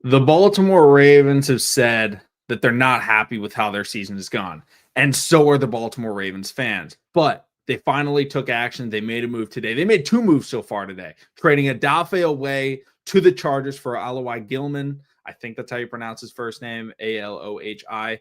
The Baltimore Ravens have said that they're not happy with how their season has gone, and so are the Baltimore Ravens fans. But they finally took action. They made a move today. They made two moves so far today, trading Odafe Oweh to the Chargers for Alohi Gilman. I think that's how you pronounce his first name, Alohi.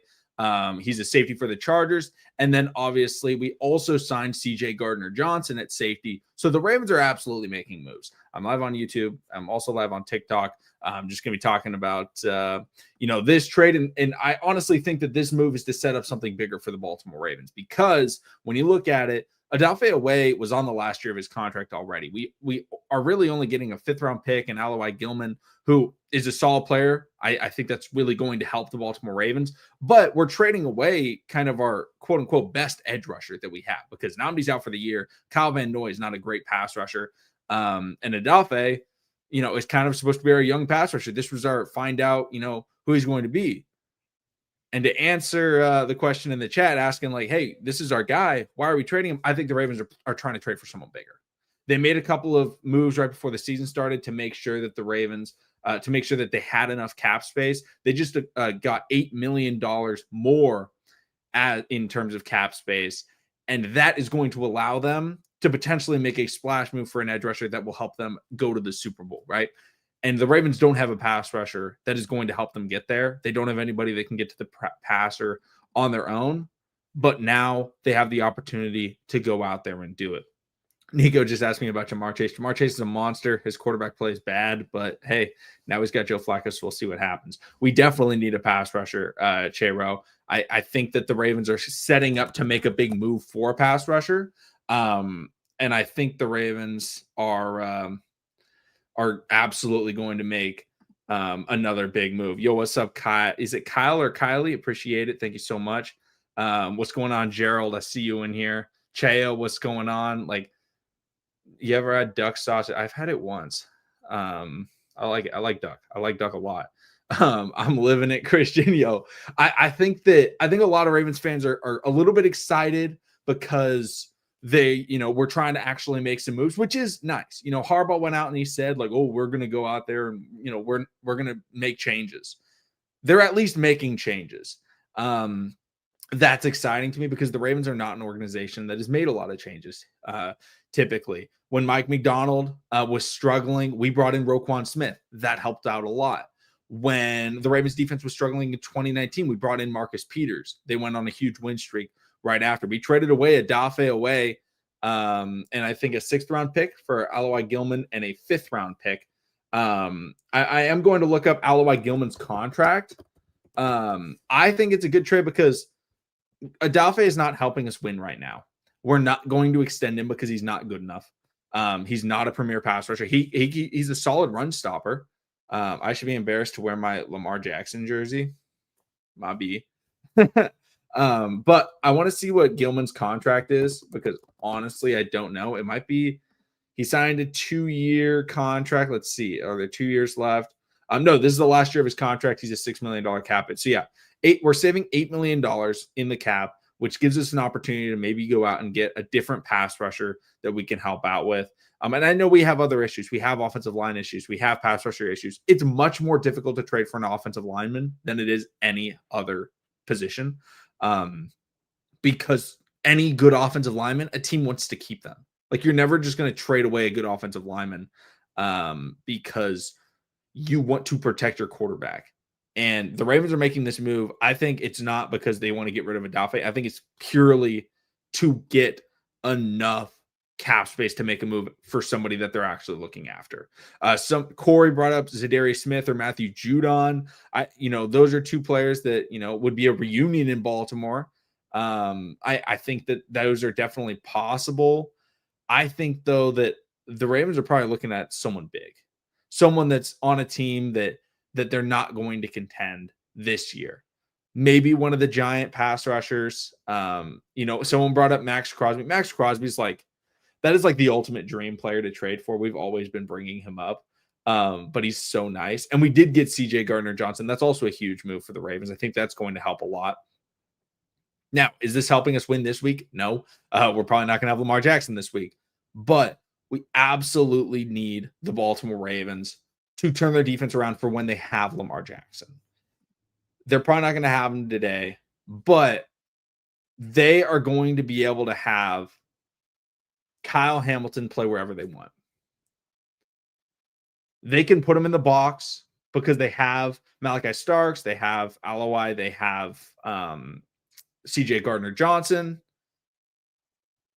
He's a safety for the Chargers. And then obviously we also signed CJ Gardner-Johnson at safety. So the Ravens are absolutely making moves. I'm live on YouTube. I'm also live on TikTok. I'm just going to be talking about, this trade. And I honestly think that this move is to set up something bigger for the Baltimore Ravens, because when you look at it, Odafe Oweh was on the last year of his contract already. We are really only getting a 5th-round pick in Alohi Gilman, who is a solid player. I think that's really going to help the Baltimore Ravens. But we're trading away kind of our quote-unquote best edge rusher that we have, because Nnamdi's out for the year. Kyle Van Noy is not a great pass rusher. And Odafe, is kind of supposed to be our young pass rusher. This was our find out, who he's going to be. And to answer the question in the chat asking like, hey, this is our guy, why are we trading him? I think the Ravens are trying to trade for someone bigger. They made a couple of moves right before the season started to make sure that the Ravens, to make sure that they had enough cap space. They just got $8 million more in terms of cap space. And that is going to allow them to potentially make a splash move for an edge rusher that will help them go to the Super Bowl, right? And the Ravens don't have a pass rusher that is going to help them get there. They don't have anybody that can get to the passer on their own. But now they have the opportunity to go out there and do it. Nico just asked me about Ja'Marr Chase. Ja'Marr Chase is a monster. His quarterback play is bad, but hey, now he's got Joe Flacco, so we'll see what happens. We definitely need a pass rusher, Chero. I think that the Ravens are setting up to make a big move for a pass rusher. And I think the Ravens are absolutely going to make another big move. Yo, what's up, Kyle? Is it Kyle or Kylie? Appreciate it. Thank you so much. What's going on, Gerald? I see you in here. Cheo, what's going on? Like, you ever had duck sausage? I've had it once. I like it. I like duck. I like duck a lot. I'm living it, Christian. Yo, I think a lot of Ravens fans are a little bit excited because they, we're trying to actually make some moves, which is nice. Harbaugh went out and he said, like, oh, we're going to go out there and, we're going to make changes. They're at least making changes. That's exciting to me because the Ravens are not an organization that has made a lot of changes. Typically, when Mike McDonald was struggling, we brought in Roquan Smith. That helped out a lot. When the Ravens defense was struggling in 2019, we brought in Marcus Peters. They went on a huge win streak right after. We traded away Odafe Oweh, and I think a 6th-round pick for Alohi Gilman and a 5th-round pick. I am going to look up Alohi Gilman's contract. I think it's a good trade because Odafe is not helping us win right now. We're not going to extend him because he's not good enough. He's not a premier pass rusher. He's a solid run stopper. I should be embarrassed to wear my Lamar Jackson jersey. Might be. But I want to see what Gilman's contract is because honestly, I don't know. It might be he signed a 2-year contract. Let's see. Are there 2 years left? No, this is the last year of his contract. He's a $6 million cap hit. So yeah, we're saving $8 million in the cap, which gives us an opportunity to maybe go out and get a different pass rusher that we can help out with. And I know we have other issues. We have offensive line issues. We have pass rusher issues. It's much more difficult to trade for an offensive lineman than it is any other position. Because any good offensive lineman, a team wants to keep them. Like, you're never just going to trade away a good offensive lineman because you want to protect your quarterback. And the Ravens are making this move. I think it's not because they want to get rid of Odafe. I think it's purely to get enough cap space to make a move for somebody that they're actually looking after. Corey brought up Zadarius Smith or Matthew Judon. Those are two players that, would be a reunion in Baltimore. I think that those are definitely possible. I think, though, that the Ravens are probably looking at someone big, someone that's on a team that they're not going to contend this year. Maybe one of the giant pass rushers. Someone brought up Max Crosby. Max Crosby's that is the ultimate dream player to trade for. We've always been bringing him up. But he's so nice. And we did get CJ Gardner-Johnson. That's also a huge move for the Ravens. I think that's going to help a lot. Now, is this helping us win this week? No. We're probably not going to have Lamar Jackson this week. But we absolutely need the Baltimore Ravens to turn their defense around for when they have Lamar Jackson. They're probably not going to have him today, but they are going to be able to have Kyle Hamilton play wherever they want. They can put him in the box because they have Malachi Starks, they have Oweh, they have CJ Gardner-Johnson,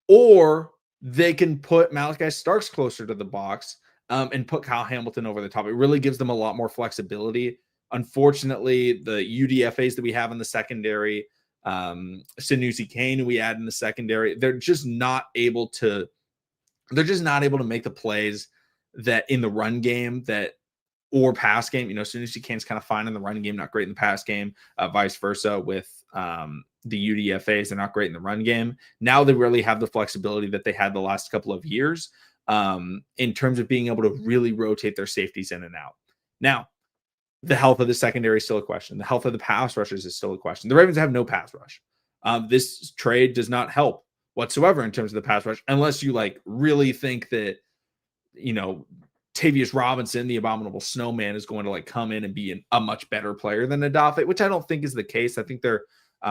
or they can put Malachi Starks closer to the box and put Kyle Hamilton over the top. It really gives them a lot more flexibility. Unfortunately, the UDFAs that we have in the secondary, Sanusi Kane, who we add in the secondary, they're just not able to make the plays that in the run game or pass game. Sanusi Kane's kind of fine in the run game, not great in the pass game, vice versa with the UDFAs. They're not great in the run game. Now they really have the flexibility that they had the last couple of years in terms of being able to really rotate their safeties in and out. Now, the health of the secondary is still a question. The health of the pass rushers is still a question. The Ravens have no pass rush. This trade does not help whatsoever in terms of the pass rush, unless you really think that, Tavius Robinson, the abominable snowman, is going to come in and be a much better player than Odafe, which I don't think is the case. I think they're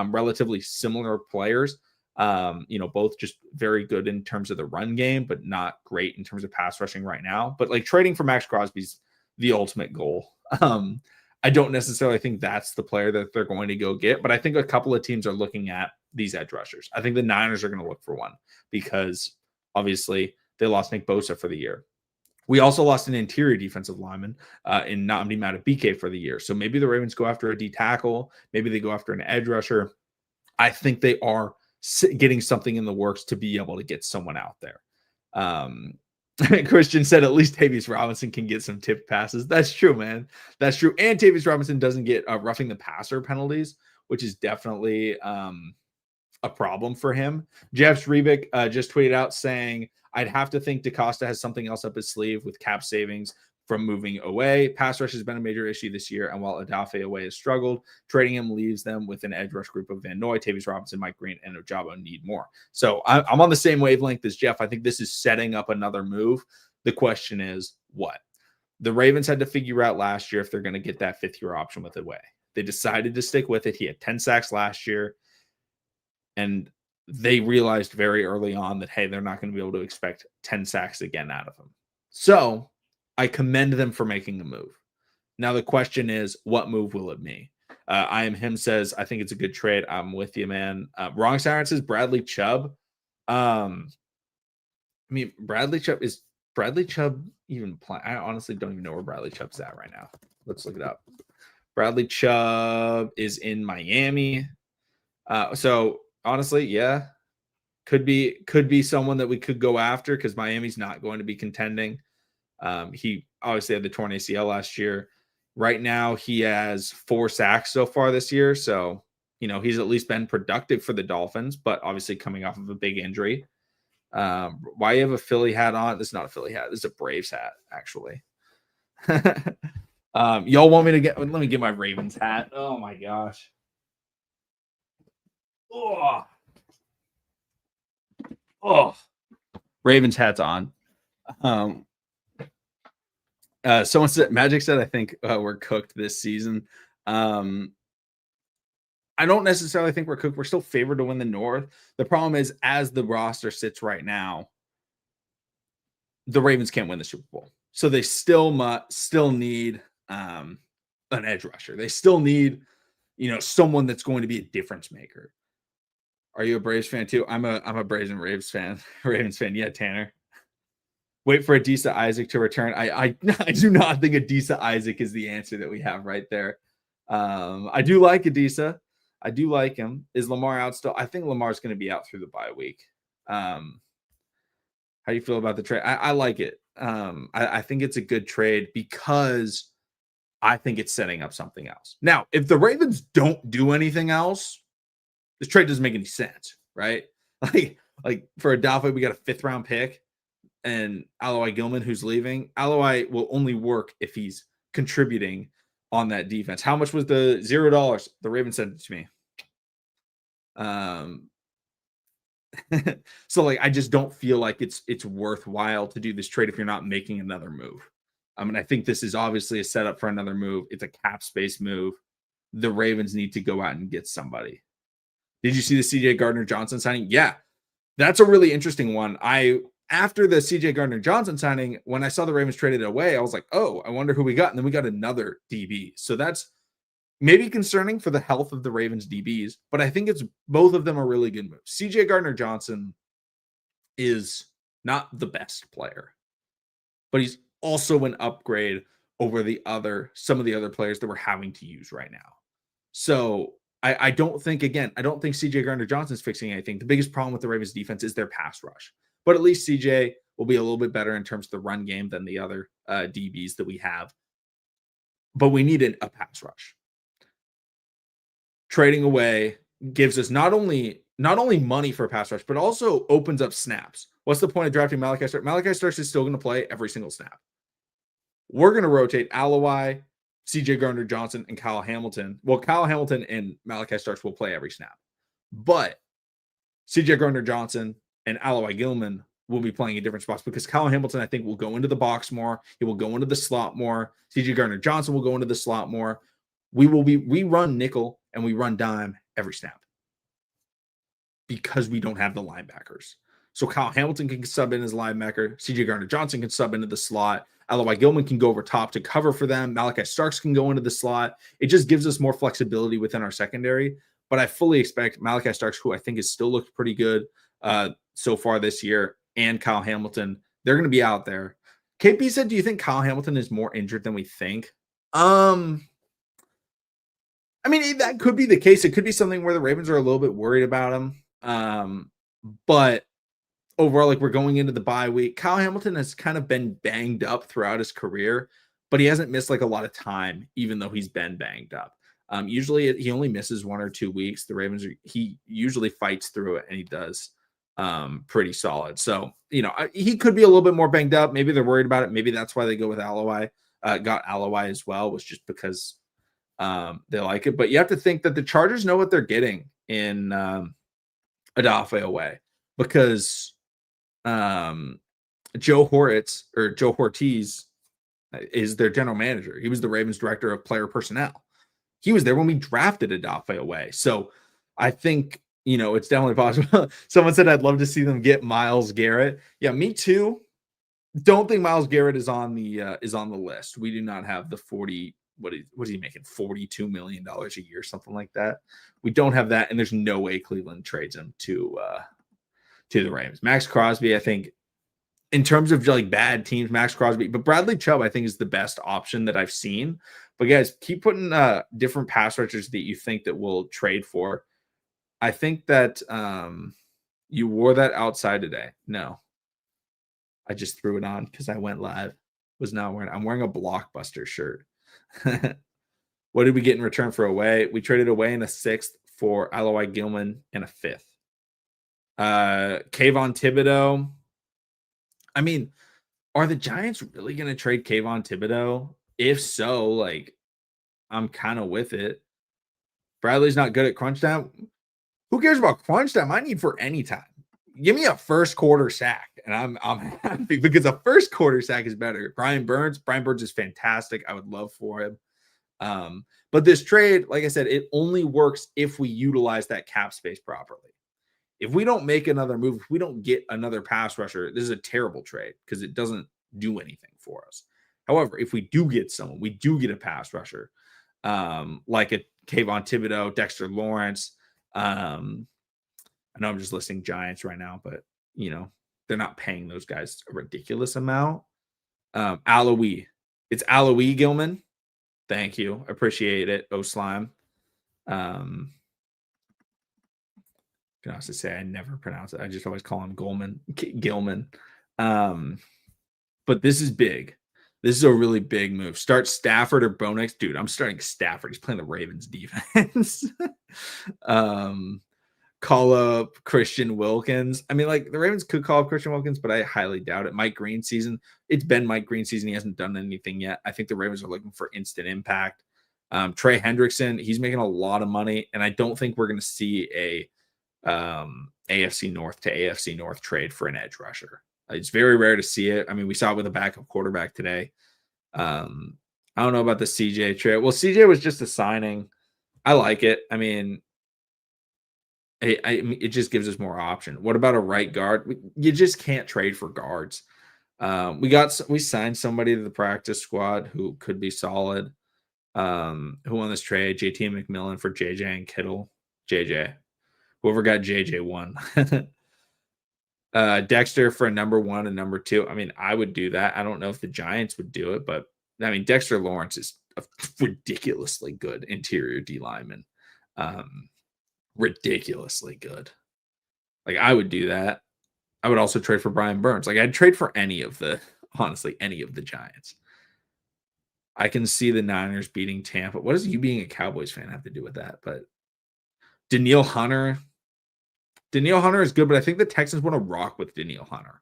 relatively similar players. Both just very good in terms of the run game, but not great in terms of pass rushing right now. But trading for Max Crosby's the ultimate goal. I don't necessarily think that's the player that they're going to go get, but I think a couple of teams are looking at these edge rushers. I think the Niners are going to look for one because obviously they lost Nick Bosa for the year. We also lost an interior defensive lineman in Nnamdi Madubuike for the year. So maybe the Ravens go after a D tackle. Maybe they go after an edge rusher. I think they are getting something in the works to be able to get someone out there. Christian said at least Tavius Robinson can get some tipped passes. That's true, man. That's true. And Tavius Robinson doesn't get roughing the passer penalties, which is definitely a problem for him. Jeff Rebick just tweeted out saying, I'd have to think DaCosta has something else up his sleeve with cap savings from moving away. Pass rush has been a major issue this year, and while Odafe Oweh has struggled, trading him leaves them with an edge rush group of Van Noy, Tavius Robinson, Mike Green, and Ojabo need more. So I'm on the same wavelength as Jeff. I think this is setting up another move. The question is, what? The Ravens had to figure out last year if they're going to get that fifth-year option with Oweh. They decided to stick with it. He had 10 sacks last year, and they realized very early on that, hey, they're not going to be able to expect 10 sacks again out of him. So I commend them for making the move. Now the question is, what move will it be? I am him says, I think it's a good trade. I'm with you, man. Wrong Siren says Bradley Chubb. Bradley Chubb even playing? I honestly don't even know where Bradley Chubb's at right now. Let's look it up. Bradley Chubb is in Miami. So honestly, yeah, could be someone that we could go after because Miami's not going to be contending. He obviously had the torn ACL last year. Right now, he has 4 sacks so far this year. So, he's at least been productive for the Dolphins, but obviously coming off of a big injury. Why you have a Philly hat on? This is not a Philly hat. This is a Braves hat, actually. Y'all want me to let me get my Ravens hat. Oh my gosh. Oh, Ravens hat's on. Someone said, Magic said, I think we're cooked this season. I don't necessarily think we're cooked. We're still favored to win the North. The problem is, as the roster sits right now, the Ravens can't win the Super Bowl. So they still need an edge rusher. They still need, someone that's going to be a difference maker. Are you a Braves fan too? I'm a Braves and Ravens fan. Ravens fan. Yeah, Tanner. Wait for Adisa Isaac to return. I do not think Adisa Isaac is the answer that we have right there. I do like Adisa. I do like him. Is Lamar out still? I think Lamar's going to be out through the bye week. How do you feel about the trade? I like it. I think it's a good trade because I think it's setting up something else. Now, if the Ravens don't do anything else, this trade doesn't make any sense, right? Like for Odafe, we got a 5th round pick. And Aloy Gilman, who's leaving, Aloy will only work if he's contributing on that defense. How much was the $0? The Ravens sent it to me. So I just don't feel like it's worthwhile to do this trade if you're not making another move. I think this is obviously a setup for another move. It's a cap space move. The Ravens need to go out and get somebody. Did you see the CJ Gardner-Johnson signing? Yeah, that's a really interesting one. After the CJ Gardner-Johnson signing, when I saw the Ravens traded away, I was like, oh, I wonder who we got. And then we got another DB. So that's maybe concerning for the health of the Ravens DBs, but I think it's both of them are really good moves. CJ Gardner-Johnson is not the best player, but he's also an upgrade over some of the other players that we're having to use right now. So I don't think CJ Gardner-Johnson is fixing anything. The biggest problem with the Ravens defense is their pass rush. But at least CJ will be a little bit better in terms of the run game than the other DBs that we have. But we need a pass rush. Trading away gives us not only money for a pass rush, but also opens up snaps. What's the point of drafting Malachi Starks? Malachi Starks is still going to play every single snap. We're going to rotate Oweh, CJ Gardner-Johnson, and Kyle Hamilton. Well, Kyle Hamilton and Malachi Starks will play every snap. But CJ Gardner-Johnson and Oweh Gilman will be playing in different spots because Kyle Hamilton, I think, will go into the box more. He will go into the slot more. CJ Gardner-Johnson will go into the slot more. We run nickel and we run dime every snap because we don't have the linebackers. So Kyle Hamilton can sub in as linebacker. CJ Gardner-Johnson can sub into the slot. Oweh Gilman can go over top to cover for them. Malachi Starks can go into the slot. It just gives us more flexibility within our secondary. But I fully expect Malachi Starks, who I think has still looked pretty good so far this year, and Kyle Hamilton, they're going to be out there. KP said, do you think Kyle Hamilton is more injured than we think? I mean, that could be the case. It could be something where the Ravens are a little bit worried about him. But overall, like, we're going into the bye week. Kyle Hamilton has kind of been banged up throughout his career, but he hasn't missed like a lot of time, even though he's been banged up. Usually he only misses 1 or 2 weeks. The Ravens, he usually fights through it, and he does pretty solid. So, he could be a little bit more banged up. Maybe they're worried about it. Maybe that's why they go with Oweh. Got Oweh as well, was just because they like it. But you have to think that the Chargers know what they're getting in Odafe Oweh, because Joe Hortiz is their general manager. He was the Ravens director of player personnel. He was there when we drafted Odafe Oweh. So I think, it's definitely possible. Someone said, I'd love to see them get Myles Garrett. Yeah, me too. Don't think Myles Garrett is on the list. We do not have the 40. What is he making? $42 million a year, something like that. We don't have that, and there's no way Cleveland trades him to the Rams. Max Crosby, I think, in terms of like bad teams, Max Crosby, but Bradley Chubb, I think, is the best option that I've seen. But guys, keep putting different pass rushers that you think that we'll trade for. I think that you wore that outside today. No, I just threw it on because I went live. I'm wearing a Blockbuster shirt. What did we get in return for Oweh? We traded Oweh in a 6th for Oweh Gilman in a 5th. Kayvon Thibodeau. I mean, are the Giants really going to trade Kayvon Thibodeau? If so, like, I'm kind of with it. Bradley's not good at crunch time. Who cares about crunch time? I need for any time. Give me a first quarter sack, and I'm happy, because a first quarter sack is better. Brian Burns is fantastic. I would love for him. But this trade, like I said, it only works if we utilize that cap space properly. If we don't make another move, if we don't get another pass rusher, this is a terrible trade because it doesn't do anything for us. However, if we do get someone, we do get a pass rusher, like a Kayvon Thibodeau, Dexter Lawrence. I know I'm just listing Giants right now, but they're not paying those guys a ridiculous amount. Oweh. It's Oweh Gilman. Thank you. Appreciate it. Slime. Can also say I never pronounce it. I just always call him Gilman. But this is big. This is a really big move. Start Stafford or Bo Nix. Dude, I'm starting Stafford. He's playing the Ravens defense. Call up Christian Wilkins. I mean, like, the Ravens could call up Christian Wilkins, but I highly doubt it. Mike Green season. It's been Mike Green season. He hasn't done anything yet. I think the Ravens are looking for instant impact. Trey Hendrickson, he's making a lot of money, and I don't think we're going to see a AFC North to AFC North trade for an edge rusher. It's very rare to see it. I mean, we saw it with a backup quarterback today. Um, I don't know about the CJ trade. Well, CJ was just a signing. I like it. I mean, it just gives us more option. What about a right guard? You just can't trade for guards. We signed somebody to the practice squad who could be solid. Who won this trade? JT McMillan for JJ and Kittle. JJ. Whoever got JJ won. Dexter for a number one and number two. I mean, I would do that. I don't know if the Giants would do it, but I mean, Dexter Lawrence is a ridiculously good interior D lineman. Ridiculously good. Like, I would do that. I would also trade for Brian Burns. Like, I'd trade for honestly, any of the Giants. I can see the Niners beating Tampa. What does you being a Cowboys fan have to do with that? But Danielle Hunter is good, but I think the Texans want to rock with Danielle Hunter.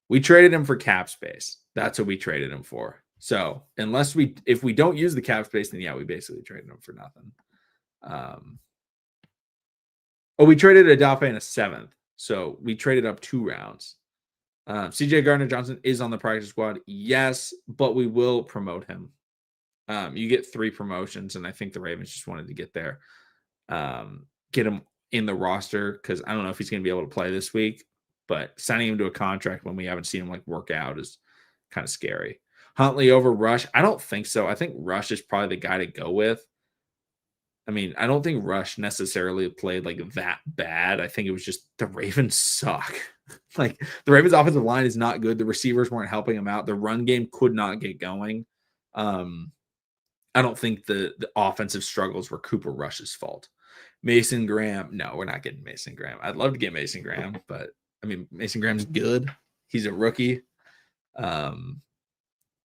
We traded him for cap space. That's what we traded him for. So if we don't use the cap space, then yeah, we basically traded him for nothing. We traded Odafe in a 7th. So we traded up 2 rounds. CJ Gardner-Johnson is on the practice squad. Yes, but we will promote him. You get 3 promotions, and I think the Ravens just wanted to get there. Get him in the roster because I don't know if he's going to be able to play this week, but signing him to a contract when we haven't seen him like work out is kind of scary. Huntley over Rush? I don't think so. I think Rush is probably the guy to go with. I mean, I don't think Rush necessarily played like that bad. I think it was just the Ravens suck. Like, the Ravens offensive line is not good. The receivers weren't helping him out. The run game could not get going. I don't think the offensive struggles were Cooper Rush's fault. Mason Graham. No, we're not getting Mason Graham. I'd love to get Mason Graham, but I mean, Mason Graham's good. He's a rookie. And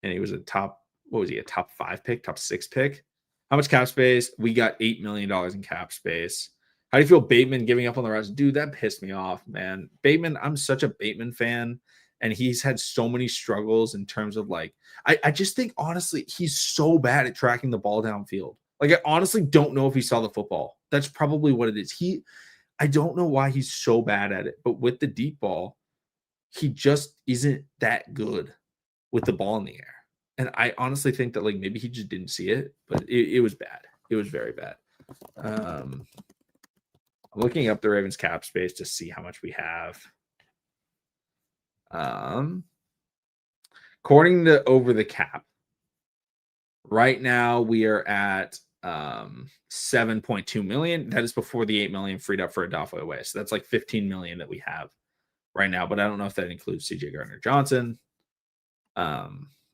he was a top 5 pick, top 6 pick. How much cap space? We got $8 million in cap space. How do you feel Bateman giving up on the rest? Dude, that pissed me off, man. Bateman, I'm such a Bateman fan, and he's had so many struggles in terms of like, I just think, honestly, he's so bad at tracking the ball downfield. Like, I honestly don't know if he saw the football. That's probably what it is. I don't know why he's so bad at it, but with the deep ball, he just isn't that good with the ball in the air. And I honestly think that like maybe he just didn't see it, but it was bad. It was very bad. I'm looking up the Ravens cap space to see how much we have. According to Over the Cap, right now we are at 7.2 million. That is before the 8 million freed up for Odafe Oweh. So that's like 15 million that we have right now, but I don't know if that includes CJ Gardner-Johnson.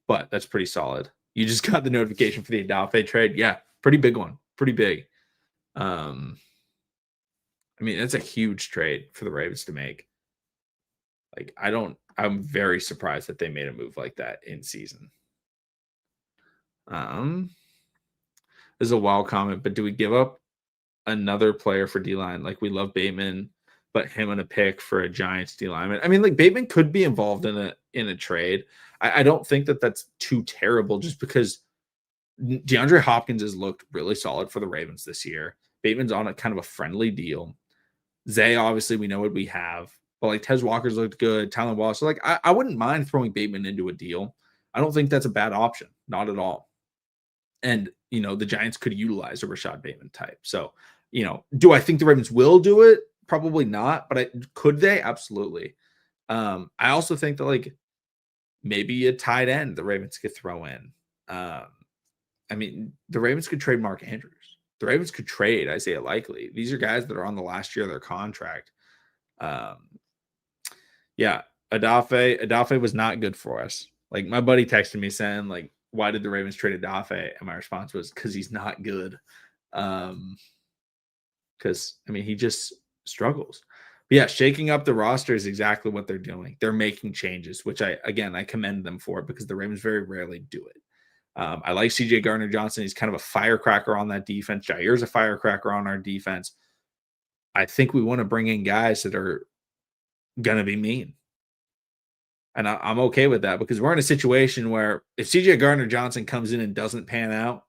But that's pretty solid. You just got the notification for the Odafe trade. Yeah, pretty big one. Pretty big. I mean, that's a huge trade for the Ravens to make. Like, I'm very surprised that they made a move like that in season. This is a wild comment, but do we give up another player for D-line? Like, we love Bateman, but him and a pick for a Giants D-lineman. I mean, like, Bateman could be involved in a trade. I don't think that that's too terrible just because DeAndre Hopkins has looked really solid for the Ravens this year. Bateman's on a kind of a friendly deal. Zay, obviously, we know what we have. But like Tez Walker's looked good. Tylan Wallace. So like I wouldn't mind throwing Bateman into a deal. I don't think that's a bad option. Not at all. And, the Giants could utilize a Rashad Bateman type. So, do I think the Ravens will do it? Probably not. But could they? Absolutely. I also think that like maybe a tight end the Ravens could throw in. I mean, the Ravens could trade Mark Andrews. The Ravens could trade Isaiah Likely. These are guys that are on the last year of their contract. Yeah, Odafe was not good for us. Like, my buddy texted me saying, like, why did the Ravens trade Odafe? And my response was, because he's not good. Because, I mean, he just struggles. But yeah, shaking up the roster is exactly what they're doing. They're making changes, which I commend them for because the Ravens very rarely do it. I like CJ Gardner-Johnson. He's kind of a firecracker on that defense. Jair's a firecracker on our defense. I think we want to bring in guys that are going to be mean. And I'm okay with that because we're in a situation where if CJ Gardner-Johnson comes in and doesn't pan out,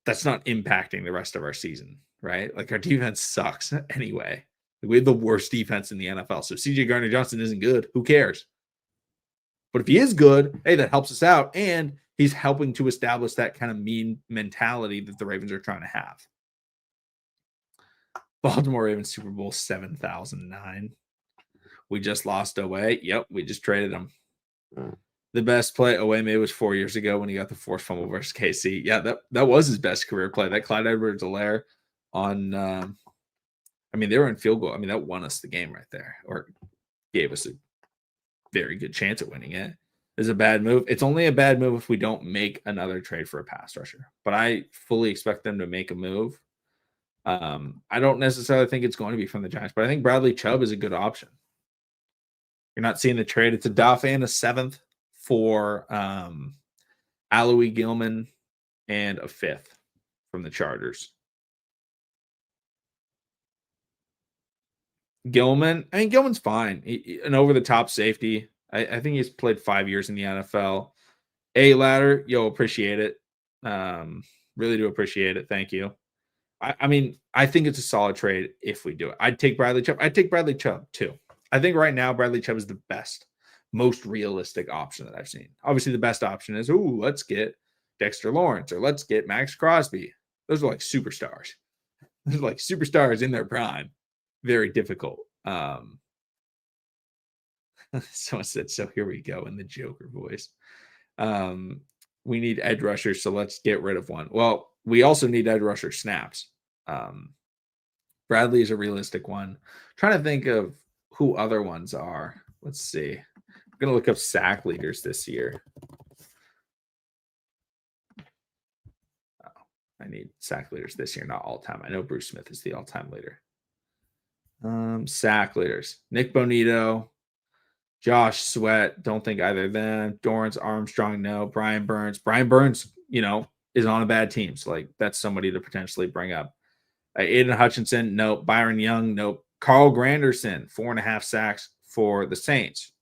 that's not impacting the rest of our season, right? Like, our defense sucks anyway. We have the worst defense in the NFL. So if CJ Gardner-Johnson isn't good, who cares? But if he is good, hey, that helps us out. And he's helping to establish that kind of mean mentality that the Ravens are trying to have. Baltimore Ravens Super Bowl 7009. We just lost Oweh. Yep, we just traded him. The best play Oweh made was 4 years ago when he got the forced fumble versus KC. Yeah, that was his best career play. That Clyde Edwards-Helaire on I mean, they were in field goal. I mean, that won us the game right there, or gave us a very good chance at winning it. It's a bad move. It's only a bad move if we don't make another trade for a pass rusher. But I fully expect them to make a move. I don't necessarily think it's going to be from the Giants, but I think Bradley Chubb is a good option. You're not seeing the trade. It's Odafe and a 7th for Aloe Gilman and a 5th from the Chargers. Gilman, I mean, Gilman's fine. An over-the-top safety. I think he's played 5 years in the NFL. A ladder, you'll appreciate it. Really do appreciate it. Thank you. I mean, I think it's a solid trade if we do it. I'd take Bradley Chubb. I'd take Bradley Chubb too. I think right now Bradley Chubb is the best, most realistic option that I've seen. Obviously, the best option is, let's get Dexter Lawrence or let's get Max Crosby. Those are like superstars. Those are like superstars in their prime. Very difficult. Someone said, so here we go in the Joker voice. We need edge rushers, so let's get rid of one. Well, we also need edge rusher snaps. Bradley is a realistic one. Trying to think of who other ones are. Let's see. I'm going to look up sack leaders this year. I need sack leaders this year, not all time. I know Bruce Smith is the all-time leader. Sack leaders. Nick Bonito, Josh Sweat, don't think either of them. Dorrance Armstrong, no. Brian Burns, is on a bad team. So, like, that's somebody to potentially bring up. Aiden Hutchinson, nope. Byron Young, nope. Carl Granderson, 4.5 sacks for the Saints.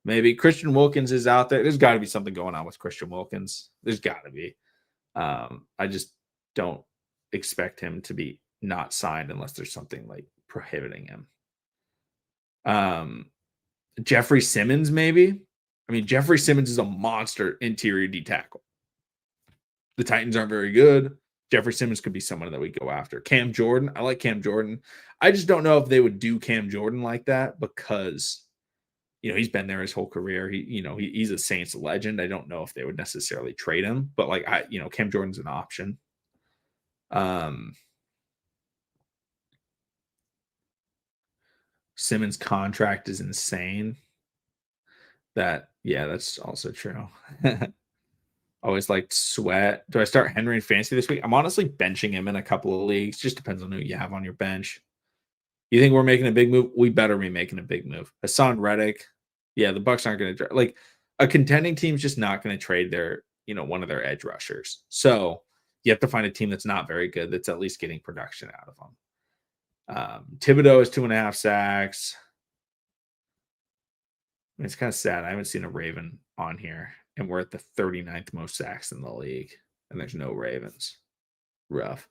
Maybe Christian Wilkins is out there. There's got to be something going on with Christian Wilkins. There's got to be. I just don't expect him to be not signed unless there's something like prohibiting him. Jeffrey Simmons, maybe. I mean, Jeffrey Simmons is a monster interior D tackle. The Titans aren't very good. Jeffrey Simmons could be someone that we go after. Cam Jordan, I like Cam Jordan. I just don't know if they would do Cam Jordan like that because, he's been there his whole career. He's a Saints legend. I don't know if they would necessarily trade him, but Cam Jordan's an option. Simmons' contract is insane. That's also true. Always liked Sweat. Do I start Henry in fantasy this week? I'm honestly benching him in a couple of leagues. Just depends on who you have on your bench. You think we're making a big move? We better be making a big move. Hassan Reddick. Yeah, the Bucks aren't going to like a contending team's just not going to trade their, one of their edge rushers. So you have to find a team that's not very good that's at least getting production out of them. Thibodeau is 2.5 sacks. I mean, it's kind of sad. I haven't seen a Raven on here, and we're at the 39th most sacks in the league, and there's no Ravens. Rough.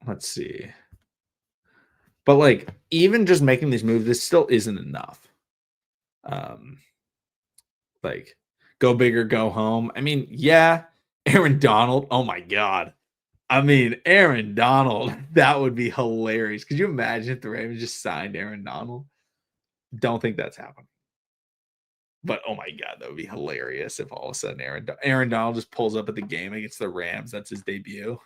Let's see. But even just making these moves, this still isn't enough. Go big or go home. I mean, yeah, Aaron Donald. Oh my God. I mean, Aaron Donald, that would be hilarious. Could you imagine if the Ravens just signed Aaron Donald? Don't think that's happening. But oh my God, that would be hilarious if all of a sudden Aaron Donald just pulls up at the game against the Rams. That's his debut.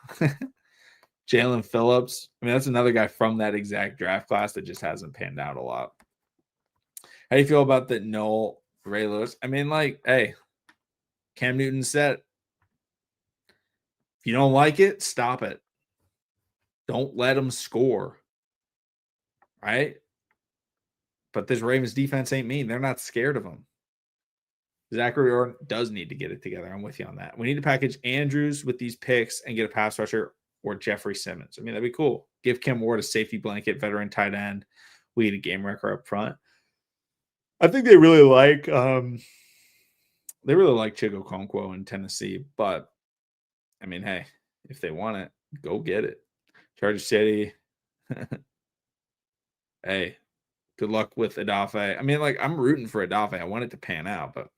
Jalen Phillips. I mean, that's another guy from that exact draft class that just hasn't panned out a lot. How do you feel about the Noel Ray Lewis? I mean, hey, Cam Newton said, if you don't like it, stop it. Don't let them score. Right? But this Ravens defense ain't mean. They're not scared of them. Zachary Orton does need to get it together. I'm with you on that. We need to package Andrews with these picks and get a pass rusher or Jeffrey Simmons. I mean, that'd be cool. Give Kim Ward a safety blanket, veteran tight end. We need a game wrecker up front. I think they really like Chigo Okonkwo in Tennessee, but I mean, hey, if they want it, go get it. Charger City. Hey, Good luck with Odafe. I mean, like, I'm rooting for Odafe. I want it to pan out, but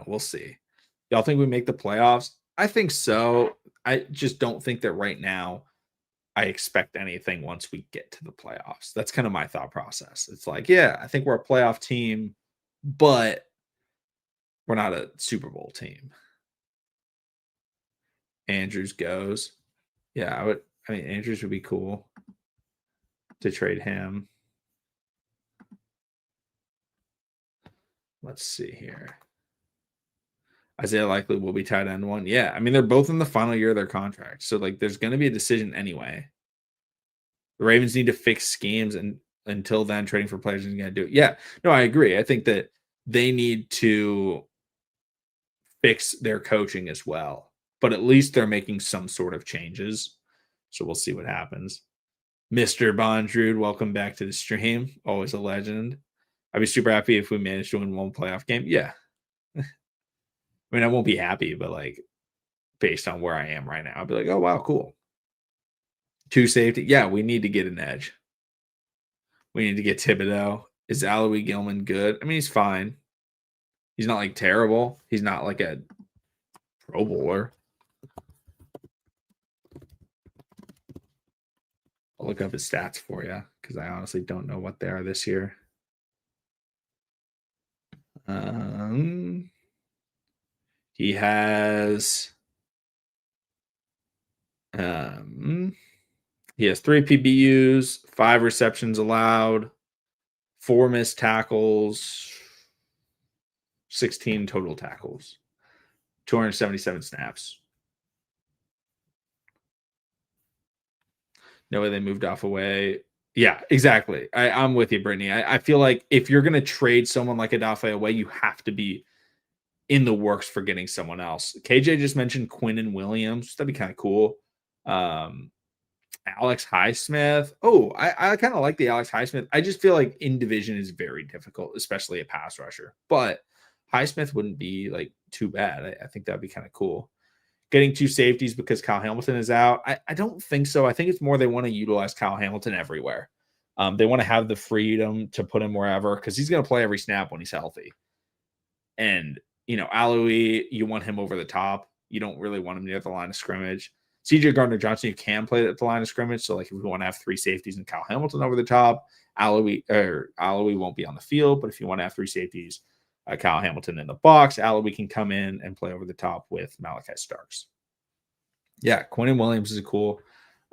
we'll see. Y'all think we make the playoffs? I think so. I just don't think that right now I expect anything once we get to the playoffs. That's kind of my thought process. It's like, yeah, I think we're a playoff team, but we're not a Super Bowl team. Andrews goes. Yeah, I mean, Andrews would be cool to trade him. Let's see here. Isaiah likely will be tight end one. Yeah, I mean, they're both in the final year of their contract. So, like, there's going to be a decision anyway. The Ravens need to fix schemes, and until then, trading for players isn't going to do it. Yeah, no, I agree. I think that they need to fix their coaching as well, but at least they're making some sort of changes. So we'll see what happens. Mr. Bondrude, welcome back to the stream. Always a legend. I'd be super happy if we managed to win one playoff game. Yeah. I mean, I won't be happy, but like based on where I am right now, I'll be like, oh, wow, cool. 2 safety. Yeah, we need to get an edge. We need to get Thibodeau. Is Aloe Gilman good? I mean, he's fine. He's not like terrible. He's not like a Pro Bowler. I'll look up his stats for you because I honestly don't know what they are this year. He has 3 PBUs, 5 receptions allowed, 4 missed tackles, 16 total tackles, 277 snaps. No way they moved Odafe Oweh. Yeah, exactly. I'm with you, Brittany. I feel like if you're going to trade someone like Odafe Oweh, you have to be in the works for getting someone else. KJ just mentioned Quinn and Williams. That'd be kind of cool. Alex Highsmith. Oh, I kind of like the Alex Highsmith. I just feel like in division is very difficult, especially a pass rusher. But Highsmith wouldn't be like too bad. I think that'd be kind of cool. Getting 2 safeties because Kyle Hamilton is out. I don't think so. I think it's more they want to utilize Kyle Hamilton everywhere. They want to have the freedom to put him wherever because he's going to play every snap when he's healthy. And, Aloe, you want him over the top. You don't really want him near the line of scrimmage. CJ Gardner-Johnson, you can play at the line of scrimmage. So, like, if we want to have 3 safeties and Kyle Hamilton over the top, Aloe won't be on the field. But if you want to have 3 safeties, Kyle Hamilton in the box, Aloe can come in and play over the top with Malachi Starks. Yeah, Quentin Williams is cool.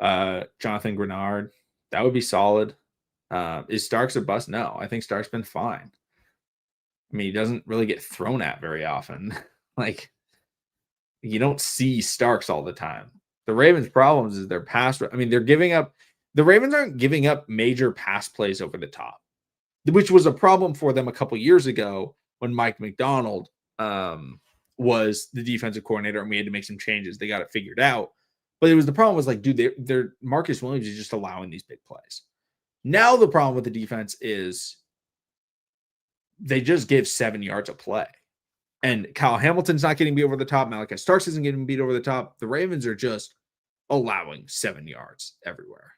Jonathan Grenard, that would be solid. Is Starks a bust? No, I think Starks been fine. I mean, he doesn't really get thrown at very often. Like, you don't see Starks all the time. The Ravens' problems is their pass. I mean, the Ravens aren't giving up major pass plays over the top, which was a problem for them a couple years ago when Mike McDonald was the defensive coordinator and we had to make some changes. They got it figured out. But it was the problem was like, dude, they're Marcus Williams is just allowing these big plays. Now the problem with the defense is they just give 7 yards a play. And Kyle Hamilton's not getting beat over the top. Malachi Starks isn't getting beat over the top. The Ravens are just allowing 7 yards everywhere.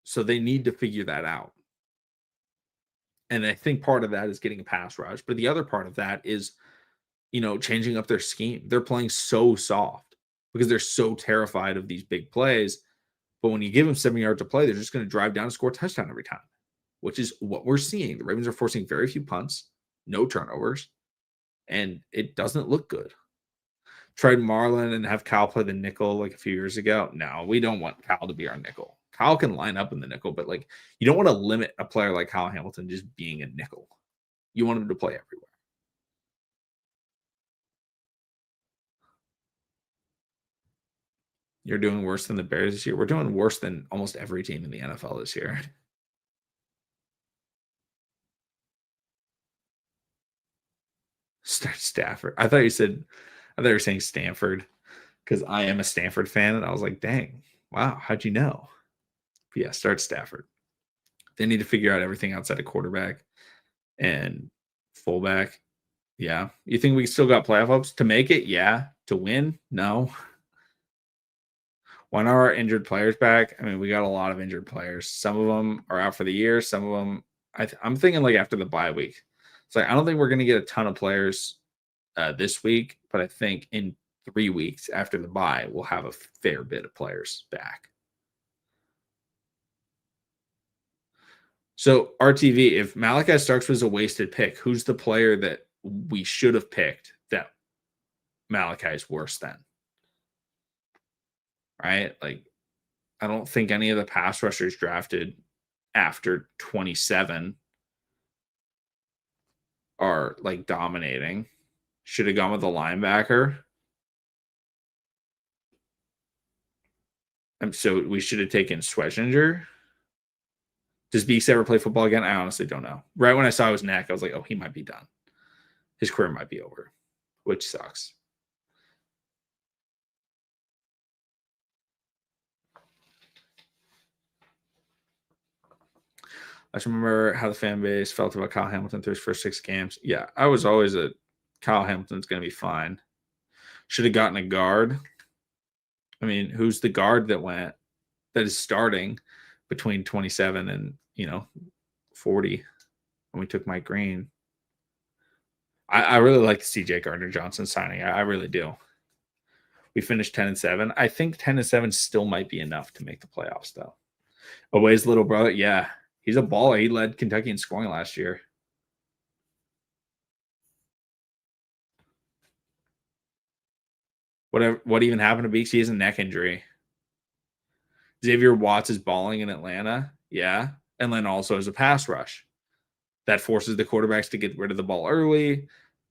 So they need to figure that out. And I think part of that is getting a pass rush. But the other part of that is, changing up their scheme. They're playing so soft because they're so terrified of these big plays. But when you give them 7 yards to play, they're just going to drive down and score a touchdown every time, which is what we're seeing. The Ravens are forcing very few punts, no turnovers, and it doesn't look good. Trade Marlon and have Kyle play the nickel like a few years ago. No, we don't want Kyle to be our nickel. Kyle can line up in the nickel, but like you don't want to limit a player like Kyle Hamilton just being a nickel. You want him to play everywhere. You're doing worse than the Bears this year. We're doing worse than almost every team in the NFL this year. Start Stafford. I thought you were saying Stanford because I am a Stanford fan. And I was like, dang, wow, how'd you know? But yeah, start Stafford. They need to figure out everything outside of quarterback and fullback. Yeah. You think we still got playoff hopes to make it? Yeah. To win? No. When are our injured players back? I mean, we got a lot of injured players. Some of them are out for the year. Some of them, I'm thinking like after the bye week. It's like I don't think we're going to get a ton of players this week, but I think in 3 weeks after the bye, we'll have a fair bit of players back. So RTV, if Malachi Starks was a wasted pick, who's the player that we should have picked that Malachi is worse than? Right? Like, I don't think any of the pass rushers drafted after 27 are like dominating. Should have gone with a linebacker. So we should have taken Schwesinger. Does Beeks ever play football again? I honestly don't know. Right when I saw his neck, I was like, oh, he might be done. His career might be over, which sucks. I just remember how the fan base felt about Kyle Hamilton through his first 6 games. Yeah, I was always a Kyle Hamilton's going to be fine. Should have gotten a guard. I mean, who's the guard that is starting between 27 and 40 when we took Mike Green? I really like the CJ Gardner-Johnson signing. I really do. We finished 10-7. I think 10-7 still might be enough to make the playoffs, though. Oweh's little brother, yeah, he's a baller. He led Kentucky in scoring last year. What even happened to Beeks? He has a neck injury. Xavier Watts is balling in Atlanta. Yeah. And then also as a pass rush. That forces the quarterbacks to get rid of the ball early,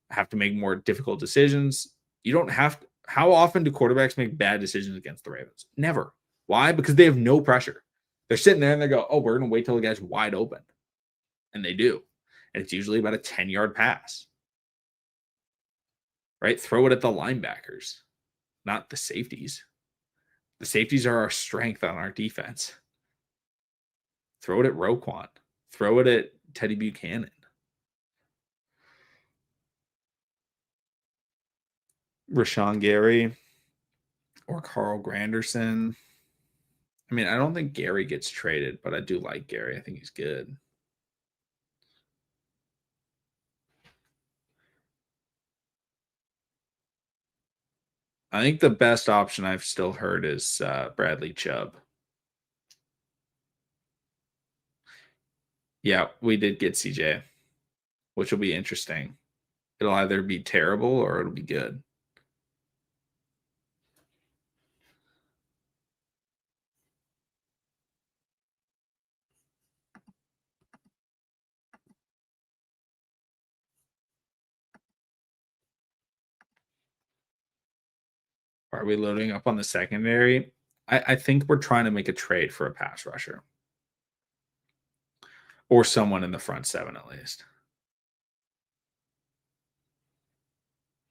have to make more difficult decisions. You don't have to. How often do quarterbacks make bad decisions against the Ravens? Never. Why? Because they have no pressure. They're sitting there and they go, oh, we're going to wait till the guy's wide open. And they do. And it's usually about a 10-yard pass. Right? Throw it at the linebackers, not the safeties. The safeties are our strength on our defense. Throw it at Roquan. Throw it at Teddy Buchanan. Rashawn Gary or Carl Granderson. I mean, I don't think Gary gets traded, but I do like Gary. I think he's good. I think the best option I've still heard is Bradley Chubb. Yeah, we did get CJ, which will be interesting. It'll either be terrible or it'll be good. Are we loading up on the secondary? I think we're trying to make a trade for a pass rusher or someone in the front 7 at least.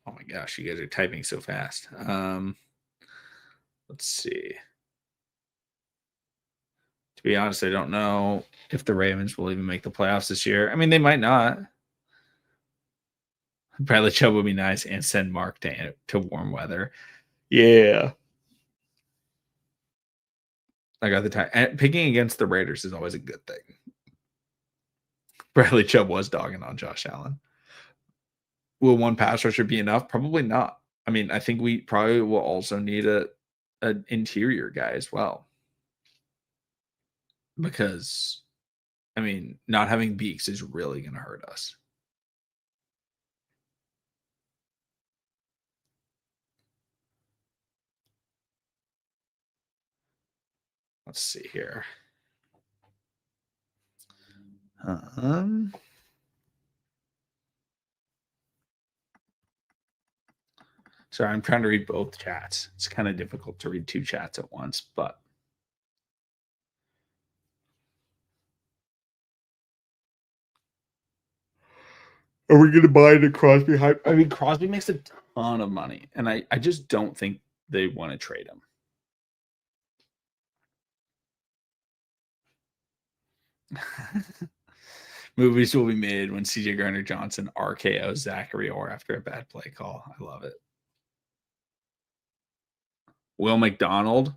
Oh my gosh, you guys are typing so fast. Let's see. To be honest, I don't know if the Ravens will even make the playoffs this year. I mean, they might not. Bradley Chubb would be nice and send Mark to warm weather. Yeah. I got the time. And picking against the Raiders is always a good thing. Bradley Chubb was dogging on Josh Allen. Will one pass rusher be enough? Probably not. I mean, I think we probably will also need an interior guy as well. Because, I mean, not having Beeks is really going to hurt us. Let's see here. Sorry, I'm trying to read both chats. It's kind of difficult to read 2 chats at once, but are we going to buy into Crosby hype? I mean, Crosby makes a ton of money, and I just don't think they want to trade him. Movies will be made when CJ Gardner-Johnson RKO Zachary Orr after a bad play call. I love it. Will McDonald.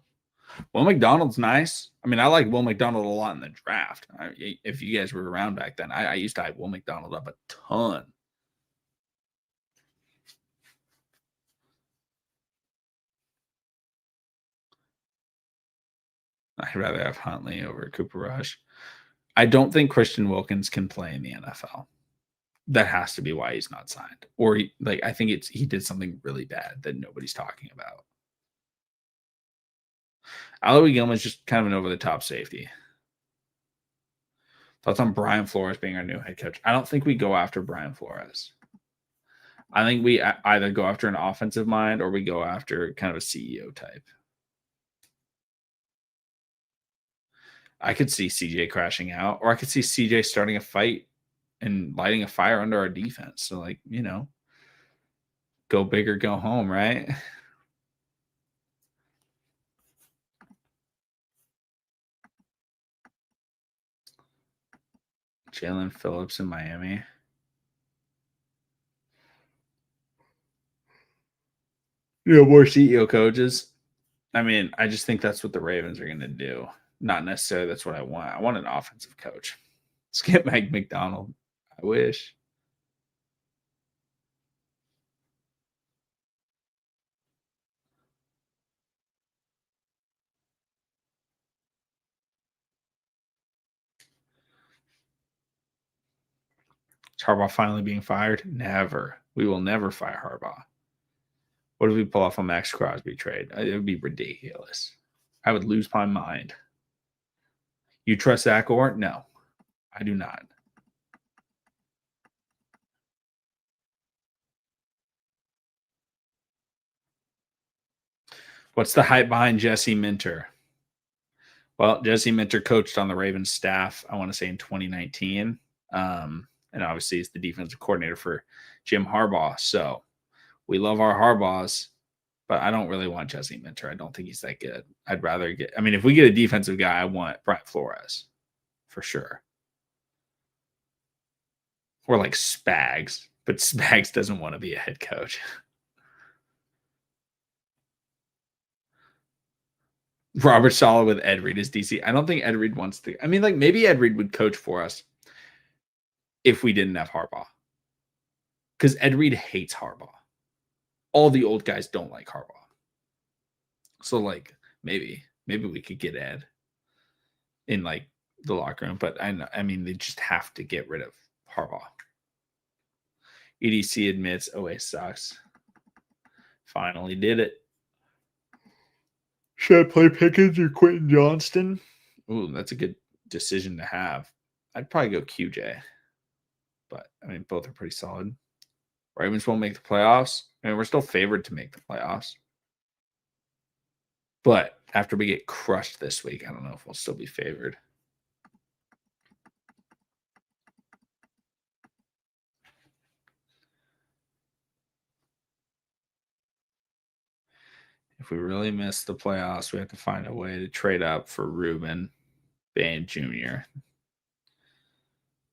Will McDonald's nice. I mean, I like Will McDonald a lot in the draft. If you guys were around back then, I used to hype Will McDonald up a ton. I'd rather have Huntley over Cooper Rush. I don't think Christian Wilkins can play in the NFL. That has to be why he's not signed. Or I think he did something really bad that nobody's talking about. Aloe Gilman's just kind of an over the top safety. Thoughts on Brian Flores being our new head coach? I don't think we go after Brian Flores. I think we either go after an offensive mind or we go after kind of a CEO type. I could see CJ crashing out, or I could see CJ starting a fight and lighting a fire under our defense. So, go big or go home, right? Jalen Phillips in Miami. More CEO coaches. I mean, I just think that's what the Ravens are going to do. Not necessarily that's what I want. I want an offensive coach. Skip Mike McDonald. I wish. Is Harbaugh finally being fired? Never. We will never fire Harbaugh. What if we pull off a Max Crosby trade? It would be ridiculous. I would lose my mind. You trust Zach Orr? No, I do not. What's the hype behind Jesse Minter? Well, Jesse Minter coached on the Ravens staff, I want to say in 2019. And obviously he's the defensive coordinator for Jim Harbaugh. So we love our Harbaughs, but I don't really want Jesse Minter. I don't think he's that good. I'd rather if we get a defensive guy, I want Brian Flores for sure. Or like Spags, but Spags doesn't want to be a head coach. Robert Saleh with Ed Reed as DC. I don't think Ed Reed wants to. I mean, maybe Ed Reed would coach for us if we didn't have Harbaugh. Because Ed Reed hates Harbaugh. All the old guys don't like Harbaugh. So maybe we could get Ed in the locker room, but I mean they just have to get rid of Harbaugh. EDC admits Oweh sucks. Finally did it. Should I play Pickens or Quentin Johnston? Ooh, that's a good decision to have. I'd probably go QJ. But I mean, both are pretty solid. Ravens won't make the playoffs. I mean, we're still favored to make the playoffs. But after we get crushed this week, I don't know if we'll still be favored. If we really miss the playoffs, we have to find a way to trade up for Ruben Bain Jr.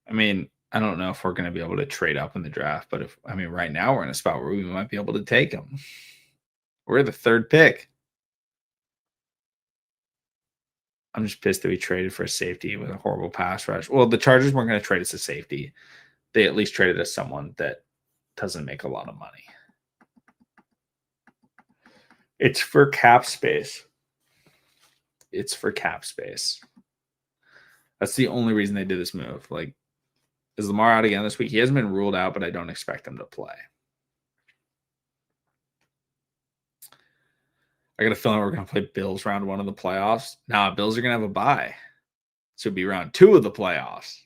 I mean, I don't know if we're going to be able to trade up in the draft, but right now we're in a spot where we might be able to take him. We're the third pick. I'm just pissed that we traded for a safety with a horrible pass rush. Well, the Chargers weren't going to trade us a safety. They at least traded us someone that doesn't make a lot of money. It's for cap space. It's for cap space. That's the only reason they did this move. Is Lamar out again this week? He hasn't been ruled out, but I don't expect him to play. I got a feeling we're going to play Bills round 1 of the playoffs. Nah, Bills are going to have a bye. So it'd be round 2 of the playoffs.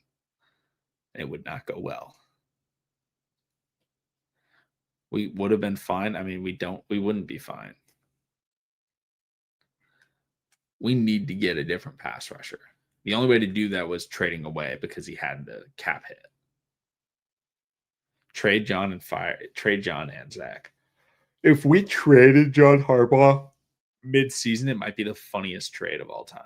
And it would not go well. We would have been fine. I mean, we wouldn't be fine. We need to get a different pass rusher. The only way to do that was trading away because he had the cap hit. Trade John and Zach. If we traded John Harbaugh mid-season, it might be the funniest trade of all time.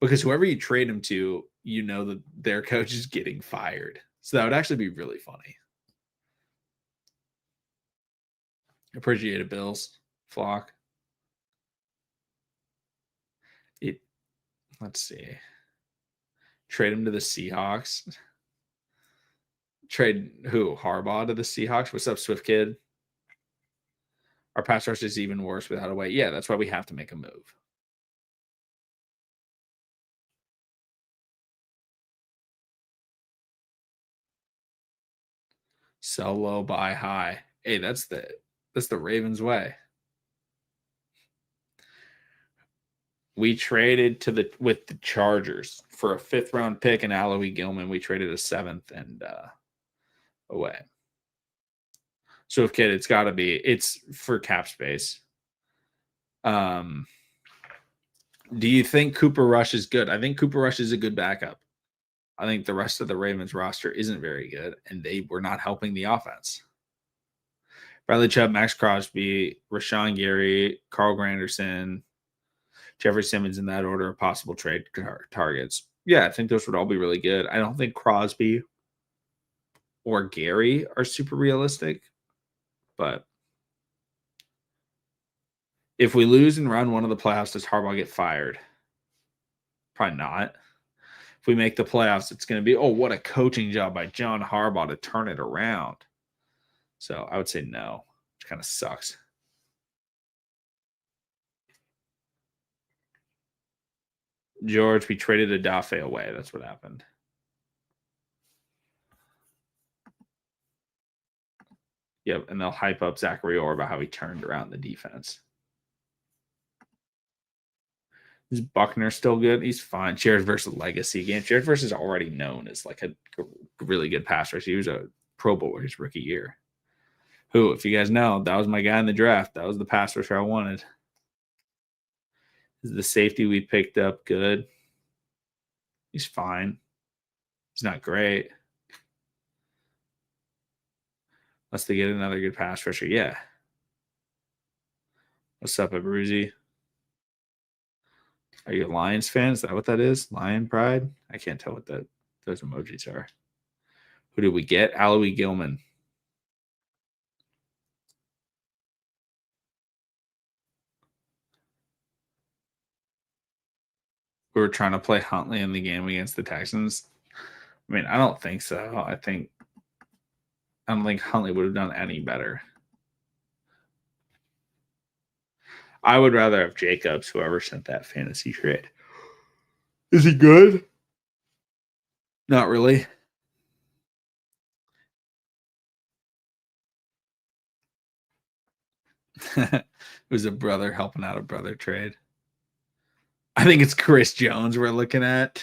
Because whoever you trade him to, you know that their coach is getting fired. So that would actually be really funny. Appreciate it, Bills. Flock. Let's see. Trade him to the Seahawks. Trade who? Harbaugh to the Seahawks? What's up, Swift Kid? Our pass rush is even worse without Oweh. Yeah, that's why we have to make a move. Sell low, buy high. Hey, that's the Ravens way. We traded with the Chargers for a 5th round pick and Aloe Gilman. We traded a 7th and Oweh. So if kid, it's for cap space. Do you think Cooper Rush is good? I think Cooper Rush is a good backup. I think the rest of the Ravens roster isn't very good, and they were not helping the offense. Bradley Chubb, Max Crosby, Rashawn Gary, Carl Granderson, Jeffrey Simmons in that order of possible trade targets. Yeah, I think those would all be really good. I don't think Crosby or Gary are super realistic, but if we lose in round 1 of the playoffs, does Harbaugh get fired? Probably not. If we make the playoffs, it's going to be, oh, what a coaching job by John Harbaugh to turn it around. So I would say no, which kind of sucks. George, we traded Odafe Oweh. That's what happened. Yep, and they'll hype up Zachary Orr about how he turned around the defense. Is Buckner still good? He's fine. Jared versus legacy game. Jared versus already known as like a really good passer. He was a Pro Bowler his rookie year. Who, if you guys know, that was my guy in the draft. That was the pass rusher I wanted. Is the safety we picked up good? He's fine. He's not great. Unless they get another good pass rusher. Yeah. What's up, Abruzzi? Are you a Lions fan? Is that what that is? Lion pride? I can't tell what those emojis are. Who did we get? Aloe Gilman. We were trying to play Huntley in the game against the Texans. I mean, I don't think so. I don't think Huntley would have done any better. I would rather have Jacobs, whoever sent that fantasy trade. Is he good? Not really. It was a brother helping out a brother trade. I think it's Chris Jones we're looking at.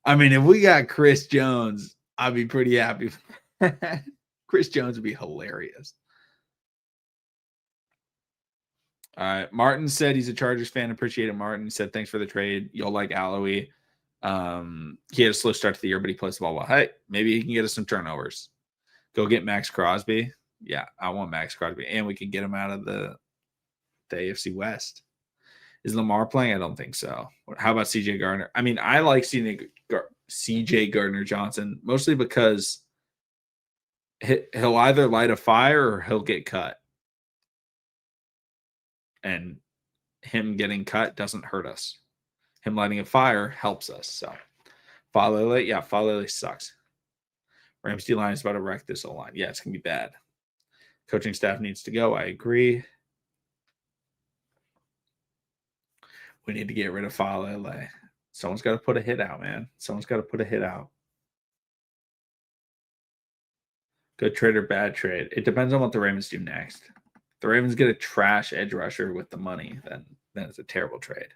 I mean, if we got Chris Jones, I'd be pretty happy. Chris Jones would be hilarious. All right. Martin said he's a Chargers fan. Appreciate it, Martin. He said, thanks for the trade. You'll like Aloe. He had a slow start to the year, but he plays the ball well. Hey, maybe he can get us some turnovers. Go get Max Crosby. Yeah, I want Max Crosby. And we can get him out of the AFC West. Is Lamar playing? I don't think so. How about CJ Gardner? I mean, I like CJ Gardner Johnson mostly because he'll either light a fire or he'll get cut. And him getting cut doesn't hurt us. Him lighting a fire helps us. So, Falele sucks. Rams D-line is about to wreck this O-line. Yeah, it's going to be bad. Coaching staff needs to go. I agree. We need to get rid of Falele. Someone's got to put a hit out, man. Someone's got to put a hit out. Good trade or bad trade? It depends on what the Ravens do next. If the Ravens get a trash edge rusher with the money, then it's a terrible trade.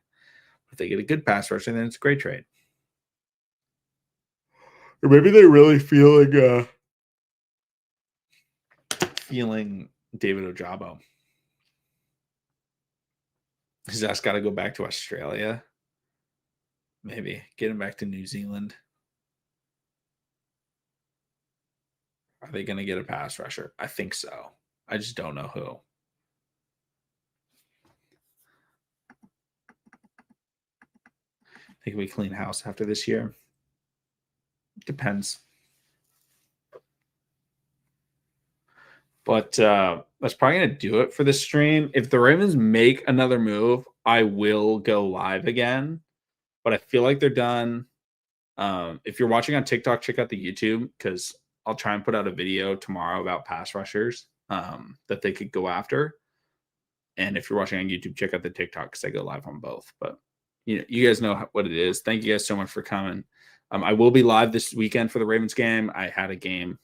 If they get a good pass rusher, then it's a great trade. Or maybe they're really feeling David Ojabo. His ass got to go back to Australia. Maybe get him back to New Zealand. Are they going to get a pass rusher? I think so. I just don't know who. Think we clean house after this year? Depends. But that's probably going to do it for the stream. If the Ravens make another move, I will go live again. but I feel like they're done. If you're watching on TikTok, check out the YouTube because I'll try and put out a video tomorrow about pass rushers that they could go after. And if you're watching on YouTube, check out the TikTok because I go live on both. But you guys know what it is. Thank you guys so much for coming. I will be live this weekend for the Ravens game. I had a game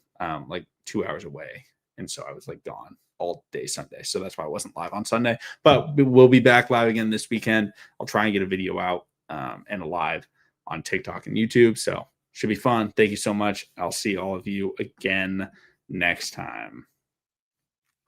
like 2 hours away, and so I was like gone all day Sunday. So that's why I wasn't live on Sunday. But we'll be back live again this weekend. I'll try and get a video out and live on TikTok and YouTube. So should be fun. Thank you so much. I'll see all of you again next time.